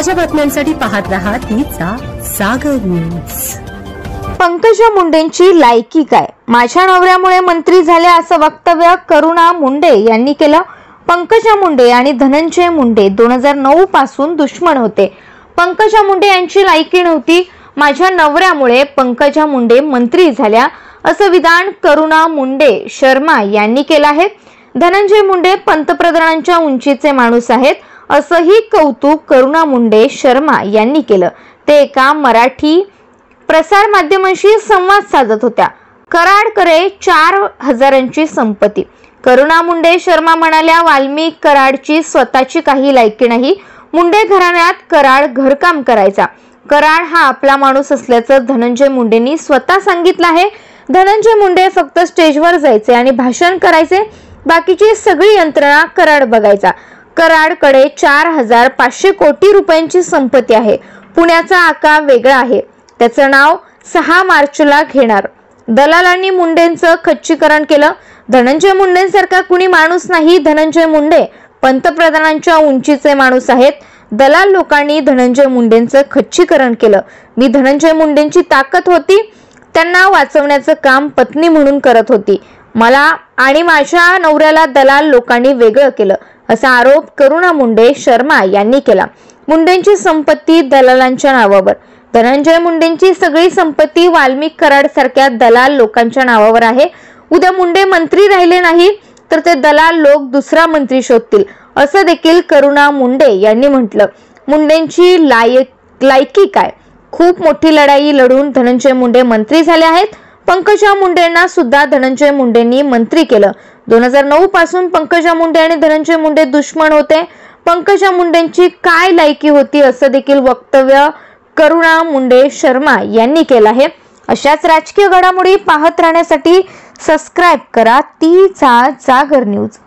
ताज्या बातम्यांसाठी पाहत रहा तीचा सागर न्यूज। पंकजा मुंडेंची लायकी काय? माझ्या नवऱ्यामुळे मंत्री झाल्या असं वक्तव्य करुणा मुंडे यांनी केलं। पंकजा मुंडे आणि धनंजय मुंडे 2009 पासून दुश्मन होते। पंकजा मुंडे यांची लायकी नव्हती। माझ्या नवऱ्यामुळे पंकजा मुंडे मंत्री झाल्या असं विधान करुणा मुंडे शर्मा यांनी केलं आहे। धनंजय मुंडे पंतप्रधानांच्या उंचीचे माणूस आहेत असंही कौतुक करुणा मुंडे शर्मा यांनी केलं। ते एका मराठी प्रसार माध्यमांशी संवाद साधत होत्या। कराडकडे 4,000ची संपत्ती। करुणा मुंडे शर्मा म्हणाल्या, वाल्मिक कराडची स्वतःची काही लायकी नाही। मुंडे घराण्यात कराड घरकाम करायचा। कराड हा आपला माणूस असल्याचं धनंजय मुंडेंनी स्वतः सांगितलं आहे। धनंजय मुंडे फक्त स्टेजवर जायचे आणि भाषण करायचे, बाकीची सगळी यंत्रणा कराड बघायचा। कराडकडे 4,500 कोटी रुपयांची संपत्ती आहे। पुण्याचा आका वेगळा आहे, त्याचं नाव 6 मार्चला घेणार। दलालांनी मुंडेंचं खच्चीकरण केलं। धनंजय मुंडेंसारखा कुणी माणूस नाही। धनंजय मुंडे पंतप्रधानांच्या उंचीचे माणूस आहेत। दलाल लोकांनी धनंजय मुंडेंचं खच्चीकरण केलं। मी धनंजय मुंडेंची ताकद होती, त्यांना वाचवण्याचं काम पत्नी म्हणून करत होती। मला आणि माझ्या नवऱ्याला दलाल लोकांनी वेगळं केलं असा आरोप करुणा मुंडे शर्मा यांनी केला। मुंडेंची संपत्ती दलालांच्या नावावर। धनंजय मुंडेंची सगळी संपत्ती वाल्मिक कराड सारख्या दलाल लोकांच्या नावावर आहे। उद्या मुंडे मंत्री राहिले नाही तर ते दलाल लोक दुसरा मंत्री शोधतील असं देखील करुणा मुंडे यांनी म्हटलं। मुंडेंची लायकी काय? खूप मोठी लढाई लढून धनंजय मुंडे मंत्री झाले आहेत। पंकजा मुंडेंना सुद्धा धनंजय मुंडेंनी मंत्री केलं। 2009 पासून पंकजा मुंडे आणि धनंजय मुंडे दुश्मन होते। पंकजा मुंडेंची काय लायकी होती असं देखील वक्तव्य करुणा मुंडे शर्मा यांनी केलं आहे। अशाच राजकीय घडामोडी पाहत राहण्यासाठी सबस्क्राइब करा तीचा जागर न्यूज।